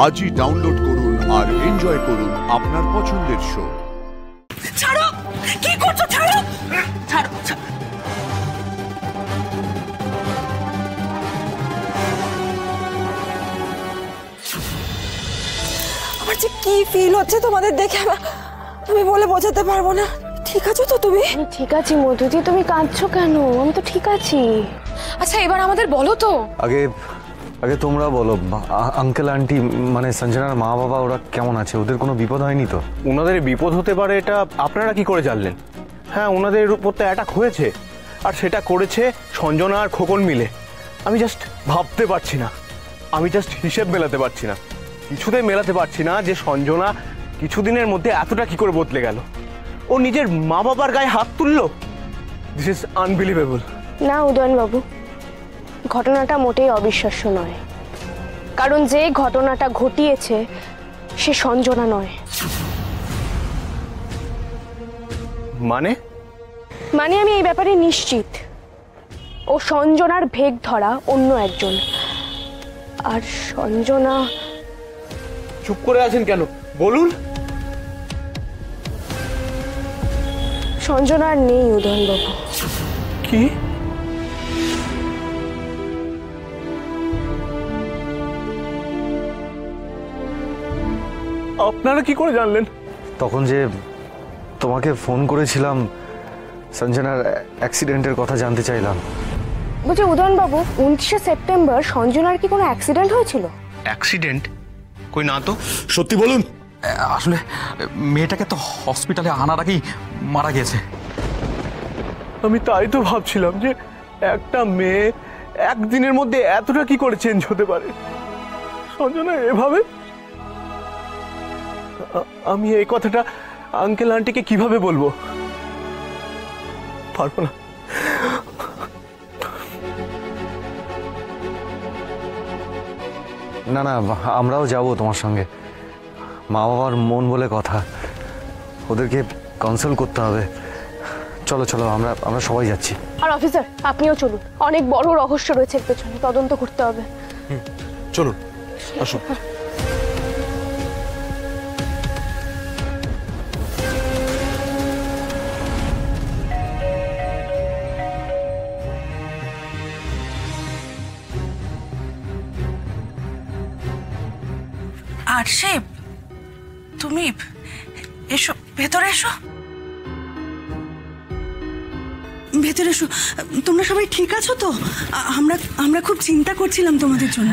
আজই ডাউনলোড করুন আর এনজয় করুন আপনার পছন্দের শো। ছাড়ো, কি করছো? ছাড়ো, ছাড়ো। আমার যে কি ফিল হচ্ছে তোমাদের দেখে, আমি বলে বোঝাতে পারবো না। ঠিক আছো তো তুমি? আমি ঠিক আছি মধুদি, তুমি কাঁদছো কেন? আমি তো ঠিক আছি। আচ্ছা এবার আমাদের বলো তো। আগে আগে তোমরা বলো, আঙ্কেল আন্টি মানে সঞ্জনার মা বাবা ওরা কেমন আছে? ওদের কোনো বিপদ হয়নি তো? ওনাদের বিপদ হতে পারে এটা আপনারা কি করে জানলেন? হ্যাঁ, ওনাদের উপর তো অ্যাটাক হয়েছে, আর সেটা করেছে সঞ্জনা আর খোকন মিলে। আমি জাস্ট ভাবতে পারছি না, আমি জাস্ট হিসেব মেলাতে পারছি না, কিছুতেই মেলাতে পারছি না যে সঞ্জনা কিছুদিনের মধ্যে এতটা কি করে বদলে গেল। ও নিজের মা বাবার গায়ে হাত তুললো। This is unbelievable. না উদয়নবাবু, ঘটনাটা মোটেই অবিশ্বাস্য নয়, কারণ যে ঘটনাটা ঘটিয়েছে সে সঞ্জনা নয়। মানে আমি এই ব্যাপারে নিশ্চিত, ও সঞ্জনার ভেগ ধরা অন্য একজন। আর সঞ্জনা... চুপ করে আছেন কেন, বলুন। সঞ্জনা আর নেই উদয়নবাবু। কি? আপনারা কি করে জানলেন? তখন যে তোমাকে ফোন করেছিলাম সঞ্জনার অ্যাক্সিডেন্টের কথা জানতে চাইলাম। বলছি উদয়নবাবু, 29শে সেপ্টেম্বর সঞ্জনার কি কোনো অ্যাক্সিডেন্ট হয়েছিল? অ্যাক্সিডেন্ট? কই না তো। সত্যি বলুন। আসলে মেয়েটাকে তো হসপিটালে আনার আগেই মারা গেছে। আমি তাই তো ভাবছিলাম যে একটা মেয়ে একদিনের মধ্যে এতটা কি করে চেঞ্জ হতে পারে। সঞ্জনা এভাবে, আমি এই কথাটা আঙ্কেল আন্টিকে কিভাবে বলবো? পারবো না। না না, আমরাও যাব তোমার সঙ্গে। মা বাবার মন বলে কথা, ওদেরকে কনসাল্ট করতে হবে। চলো চলো, আমরা সবাই যাচ্ছি। আর অফিসার আপনিও চলুন, অনেক বড় রহস্য রয়েছে এর পেছনে, তদন্ত করতে হবে। চলুন, আসুন। আরশি, তুমি এসো, ভেতরে এসো, ভেতরে এসো। তোমরা সবাই ঠিক আছো তো? আমরা খুব চিন্তা করছিলাম তোমাদের জন্য।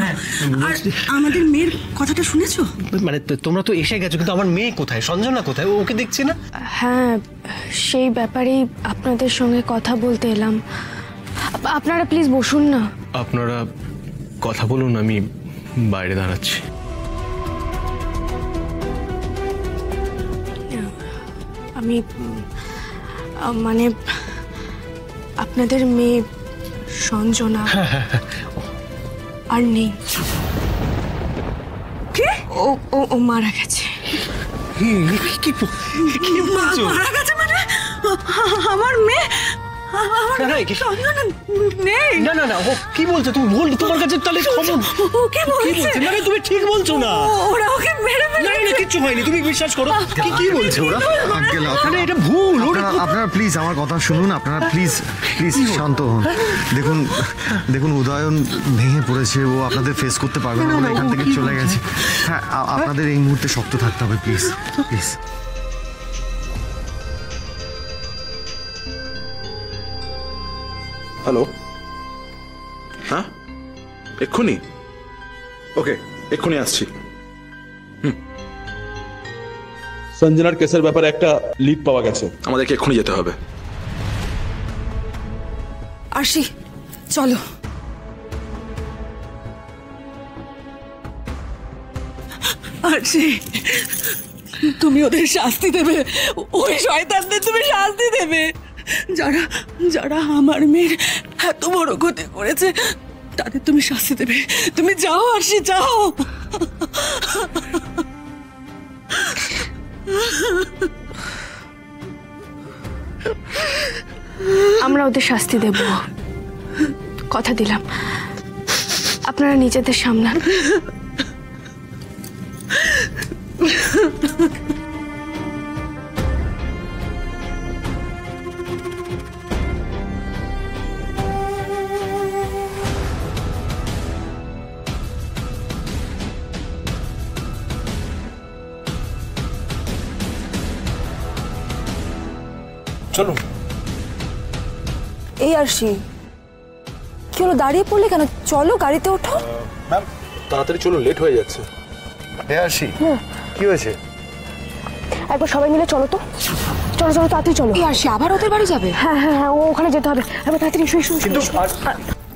আর আমাদের মেয়ের কথাটা শুনেছো? মানে তোমরা তো এসে গেছো, কিন্তু আমার মেয়ে কোথায়? সঞ্জনা কোথায়? ওকে দেখছি না। হ্যাঁ, সেই ব্যাপারেই আপনাদের সঙ্গে কথা বলতে এলাম। আপনারা প্লিজ বসুন না। আপনারা কথা বলুন, আমি বাইরে দাঁড়াচ্ছি। আমি মানে আপনাদের মেয়ে সঞ্জনা আর নেই। কি? ও মারা গেছে। মারা গেছে মানে? আমার মেয়ে না না না, ও কি বলছো তুমি? ভুল তোমার কাছে তাহলে খবর। ও কি বলছে? না তুমি ঠিক বলছো না। ওরা ওকে মেরে ফেলেছে। না কিচ্ছু হয়নি, তুমি বিশ্বাস করো। কি বলছে ওরা? আঙ্কেল, এটা ভুল। আপনারা প্লিজ আমার কথা শুনুন। আপনারা প্লিজ প্লিজ শান্ত হন। দেখুন উদয়ন ভেঙে পড়েছে, ও আপনাদের ফেস করতে পারবে না বলে এখান থেকে চলে গেছে। হ্যাঁ, আপনাদের এই মুহূর্তে শক্ত থাকতে হবে, প্লিজ প্লিজ। হ্যালো, হ্যাঁ এক্ষুনি? ওকে, এক্ষুনি আসছি। সঞ্জনার কেসের ব্যাপারে একটা লিড পাওয়া গেছে, আমাদেরকে এক্ষুনি যেতে হবে। আরশি চলো। আরশি, তুমি ওদের শাস্তি দেবে, ওই শয়তানদের তুমি শাস্তি দেবে। যারা যারা আমার মেয়ের এত বড় ক্ষতি করেছে তাদের তুমি শাস্তি দেবে। তুমি যাও আরশি, যাও। আমরা ওদের শাস্তি দেব, কথা দিলাম। আপনারা নিজেদের সামলান। চলুন। এই আরশি, কি হলো, দাঁড়িয়ে পড়লে কেন? চলো গাড়িতে ওঠো। ম্যাম তাড়াতাড়ি চলুন, লেট হয়ে যাচ্ছে। আসি, কি হয়েছে? একবার সবাই মিলে চলো তো, চলো চলো তাড়াতাড়ি চলো। এই আরশি আবার ওদের বাড়ি যাবে? হ্যাঁ হ্যাঁ হ্যাঁ, ও ওখানে যেতে হবে। এবার তাড়াতাড়ি এসো এসো। কিন্তু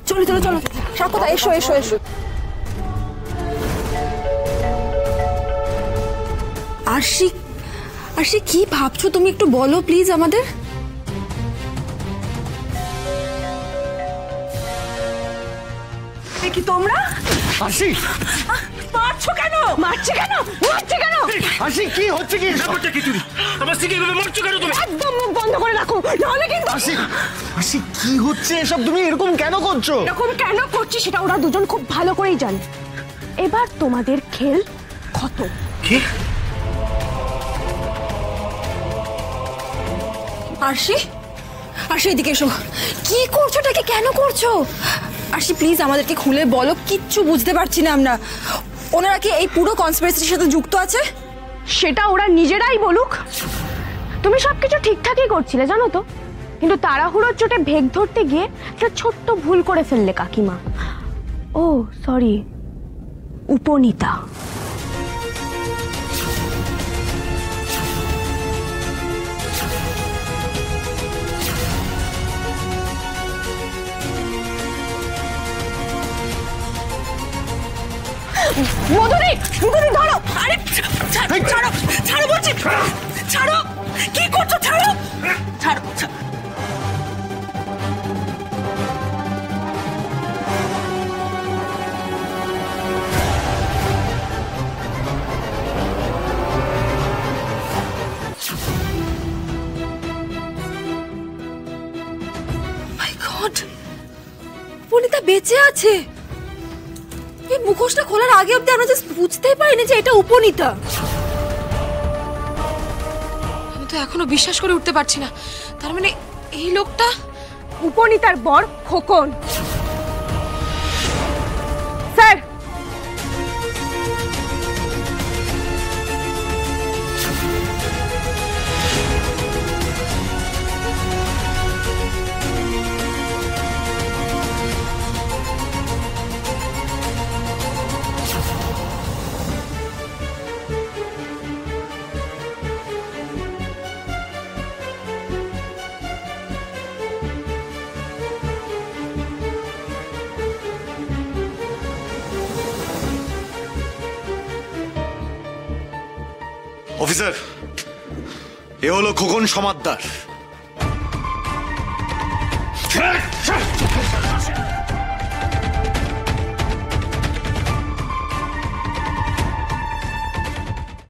চলো চলো চলো, সাক্ষতা এসো এসো এসো। আরশি, আরশি কি ভাবছো তুমি, একটু বলো প্লিজ আমাদের। কি তোমরা আসি, মারছো কেন? মারছে কেন? মারছে কেন? আসি, কি হচ্ছে কি? একদম মুখ বন্ধ করে রাখো, নাহলে কিন্তু আসি, আসি, কি হচ্ছে এসব? তুমি এরকম কেন করছো? এরকম কেন করছি সেটা ওরা দুজন খুব ভালো করেই জানে। এবার তোমাদের খেল খতম। কি? আরশি, আরশি এদিকে এসো। কি করছো, এটাকে কেন করছো? আরশি প্লিজ আমাদেরকে খুলে বলো, কিচ্ছু বুঝতে পারছি না আমরা। ওনারা কি এই পুরো কনস্পিরেসির সাথে যুক্ত আছে? সেটা ওরা নিজেরাই বলুক। তুমি সবকিছু ঠিকঠাকই করছিলে জানো তো, কিন্তু তাড়াহুড়োর চোটে ভেগ ধরতে গিয়ে একটা ছোট্ট ভুল করে ফেললে কাকিমা। ও সরি, উপনীতা। মধুরি, মধুরি ধরো। আরে ছাড়ো, ছাড়ো বলছি, ছাড়ো। কি করছো? ছাড়ো, ছাড়ো। মাই গড, বনিতা বেঁচে আছে। এই মুখোশটা খোলার আগে অব্দি আমরা জাস্ট বুঝতেই পারিনি যে এটা উপনীতা। আমি তো এখনো বিশ্বাস করে উঠতে পারছি না, তার মানে এই লোকটা উপনীতার বর খোকন। স্যার, অফিসার, এ হলো খোকন সমাদ্দার।